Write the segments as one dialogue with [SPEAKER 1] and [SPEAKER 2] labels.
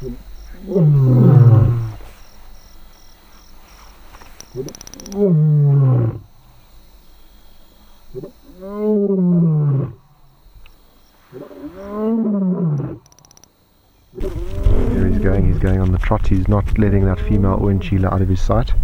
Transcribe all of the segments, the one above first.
[SPEAKER 1] Here he's going on the trot. He's not letting that female or Ncila out of his sight.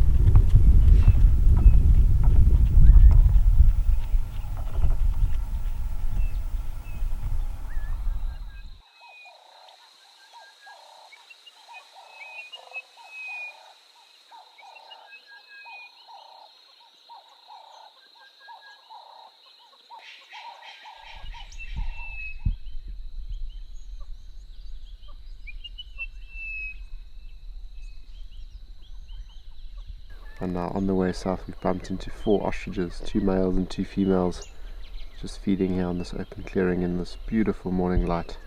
[SPEAKER 1] And now on the way south we've bumped into 4 ostriches, 2 males and 2 females, just feeding here on this open clearing in this beautiful morning light.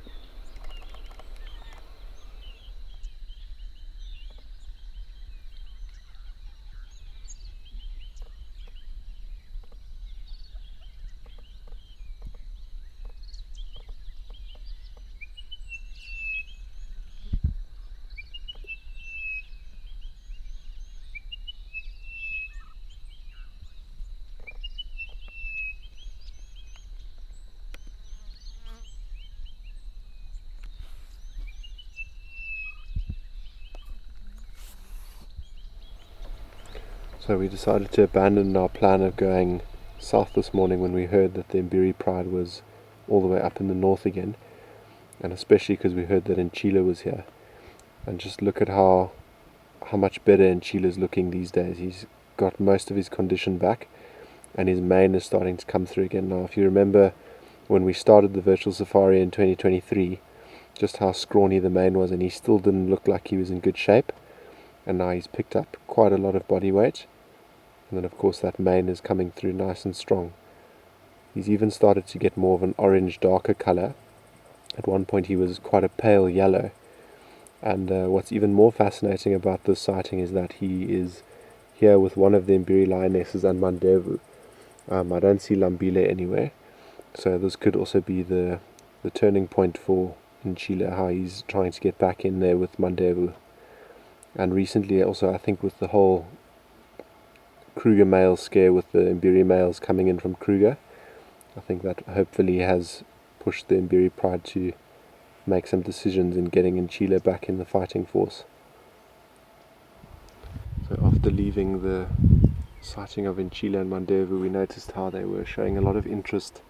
[SPEAKER 1] So we decided to abandon our plan of going south this morning when we heard that the Mbiri Pride was all the way up in the north again, and especially because we heard that Ncila was here. And just look at how much better Ncila is looking these days. He's got most of his condition back and his mane is starting to come through again now. If you remember when we started the virtual safari in 2023, just how scrawny the mane was, and he still didn't look like he was in good shape, and now he's picked up quite a lot of body weight. And then of course that mane is coming through nice and strong. He's even started to get more of an orange darker color. At one point he was quite a pale yellow. And what's even more fascinating about this sighting is that he is here with one of the Mbiri lionesses and Mandevu. I don't see Lambile anywhere, so this could also be the turning point for Ncila, how he's trying to get back in there with Mandevu. And recently also, I think with the whole Kruger male scare with the Mbiri males coming in from Kruger, I think that hopefully has pushed the Mbiri Pride to make some decisions in getting Ncila back in the fighting force. So after leaving the sighting of Ncila and Mandevu, we noticed how they were showing a lot of interest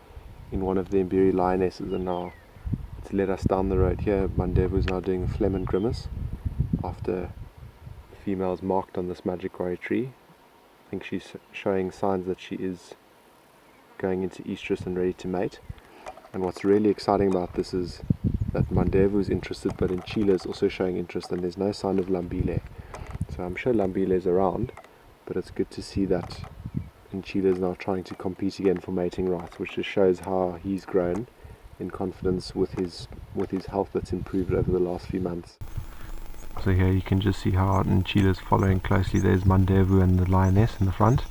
[SPEAKER 1] in one of the Mbiri lionesses, and now it's led us down the road here. Mandevu is now doing a phlegm and grimace after the female's marked on this magic quarry tree. I think she's showing signs that she is going into estrus and ready to mate. And what's really exciting about this is that Mandevu is interested, but Ncila is also showing interest, and there's no sign of Lambile. So I'm sure Lambile is around, but it's good to see that Ncila is now trying to compete again for mating rights, which just shows how he's grown in confidence with his health that's improved over the last few months. So here you can just see how Ncila is following closely. There's Mandevu and the lioness in the front,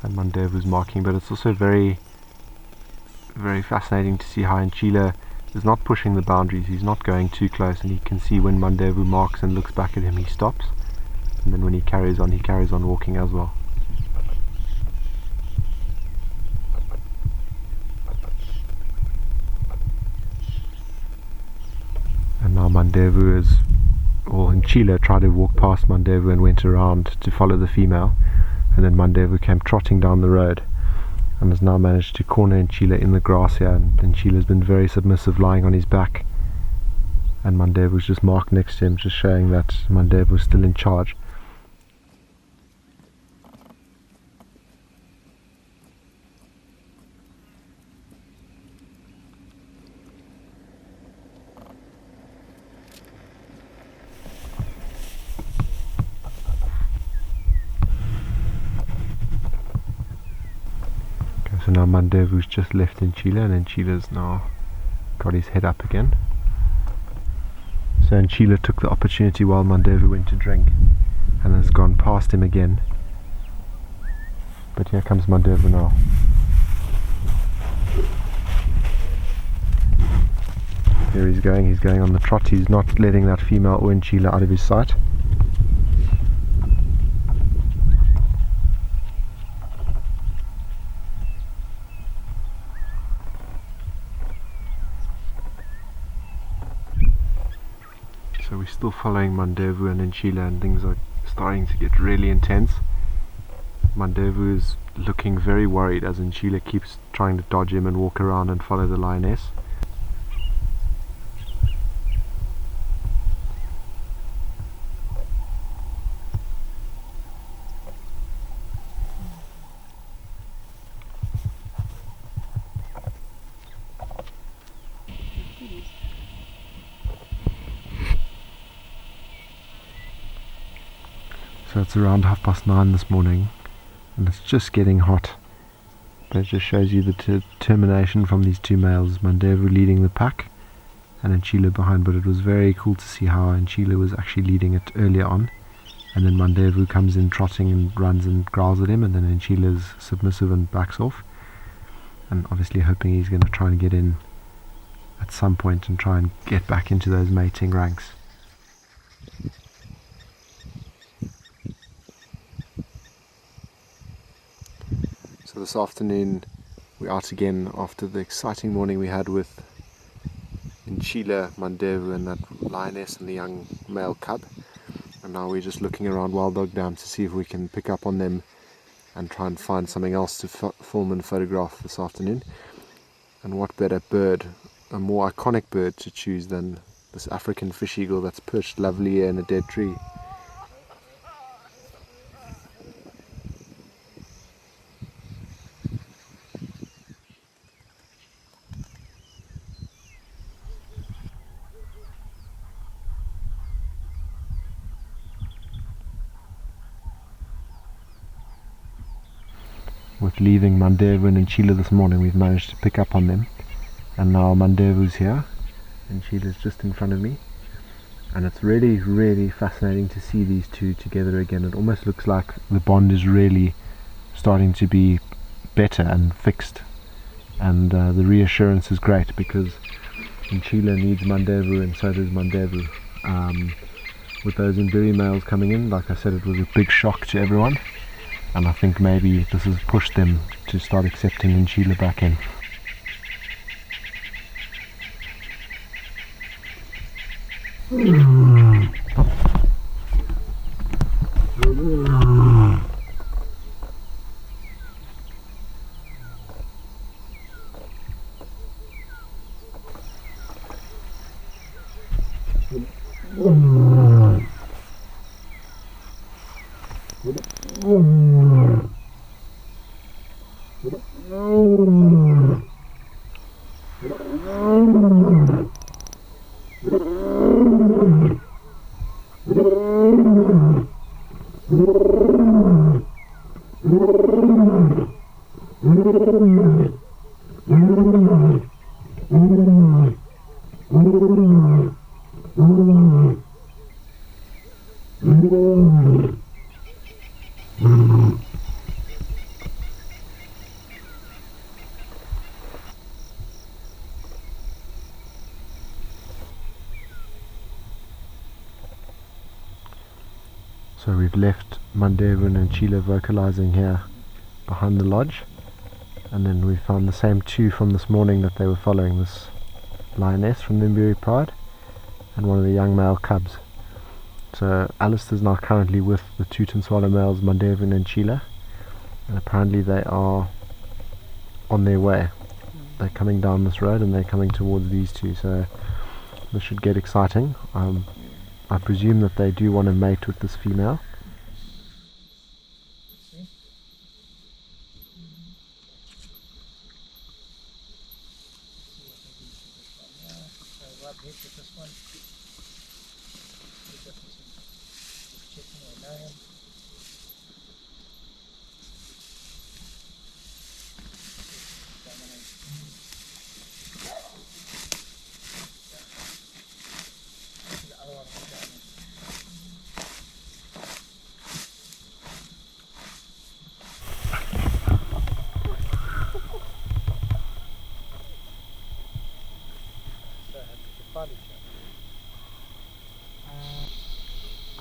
[SPEAKER 1] and Mandevu is marking, but it's also very, very fascinating to see how Ncila is not pushing the boundaries. He's not going too close, and you can see when Mandevu marks and looks back at him, he stops, and then when he carries on walking as well. And now Ncila tried to walk past Mandevu and went around to follow the female, and then Mandevu came trotting down the road and has now managed to corner Ncila in the grass here, and Ncila has been very submissive, lying on his back, and Mandevu's just marked next to him, just showing that Mandevu is still in charge. So now Mandevu's just left Ncila, and Ncila's now got his head up again. So Ncila took the opportunity while Mandevu went to drink and has gone past him again. But here comes Mandevu now. Here he's going on the trot. He's not letting that female or Ncila out of his sight. So we're still following Mandevu and Ncila, and things are starting to get really intense. Mandevu is looking very worried as Ncila keeps trying to dodge him and walk around and follow the lioness. So it's around 9:30 this morning, and it's just getting hot. But it just shows you the determination from these two males, Mandevu leading the pack and Ncila behind. But it was very cool to see how Ncila was actually leading it earlier on, and then Mandevu comes in trotting and runs and growls at him, and then Ncila's submissive and backs off, and obviously hoping he's going to try and get in at some point and try and get back into those mating ranks. So this afternoon we're out again after the exciting morning we had with Ncila, Mandevu and that lioness and the young male cub, and now we're just looking around Wild Dog Dam to see if we can pick up on them and try and find something else to film and photograph this afternoon. And what better bird, a more iconic bird to choose than this African fish eagle that's perched lovely here in a dead tree. With leaving Mandevu and Ncila this morning, we've managed to pick up on them, and now Mandevu's here and Ncila's just in front of me, and it's really fascinating to see these two together again. It almost looks like the bond is really starting to be better and fixed, and the reassurance is great because Ncila needs Mandevu and so does Mandevu. With those Mbiri males coming in, like I said, it was a big shock to everyone. And I think maybe this has pushed them to start accepting Ncila back in. So we've left Mandevu and Ncila vocalizing here behind the lodge, and then we found the same two from this morning that they were following, this lioness from the Mbiri Pride and one of the young male cubs. So Alistair's now currently with the two Swallow males, Mandevu and Ncila, and apparently they are on their way. They're coming down this road and they're coming towards these two, so this should get exciting. I presume that they do want to mate with this female.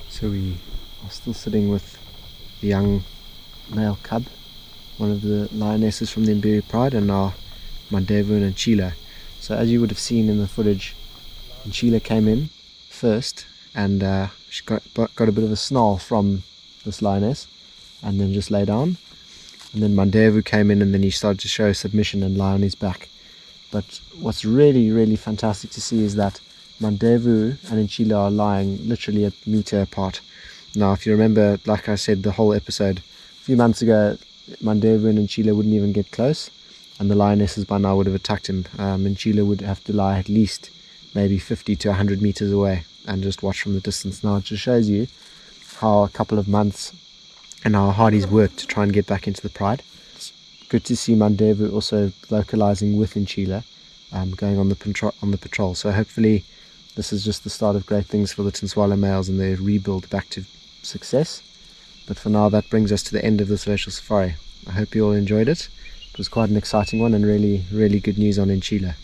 [SPEAKER 1] So we are still sitting with the young male cub, one of the lionesses from the Mbiri Pride, and now Mandevu and Ncila. So as you would have seen in the footage, Ncila came in first, and she got a bit of a snarl from this lioness, and then just lay down. And then Mandevu came in, and then he started to show submission and lie on his back. But what's really, really fantastic to see is that Mandevu and Ncila are lying literally a meter apart. Now, if you remember, like I said, the whole episode, a few months ago, Mandevu and Ncila wouldn't even get close, and the lionesses by now would have attacked him. Ncila would have to lie at least maybe 50 to 100 meters away and just watch from the distance. Now, it just shows you how a couple of months and how hard he's worked to try and get back into the pride. It's good to see Mandevu also vocalizing with Ncila, going on the patrol. So hopefully this is just the start of great things for the Ncila males and their rebuild back to success. But for now, that brings us to the end of this virtual safari. I hope you all enjoyed it. It was quite an exciting one, and really, really good news on Ncila.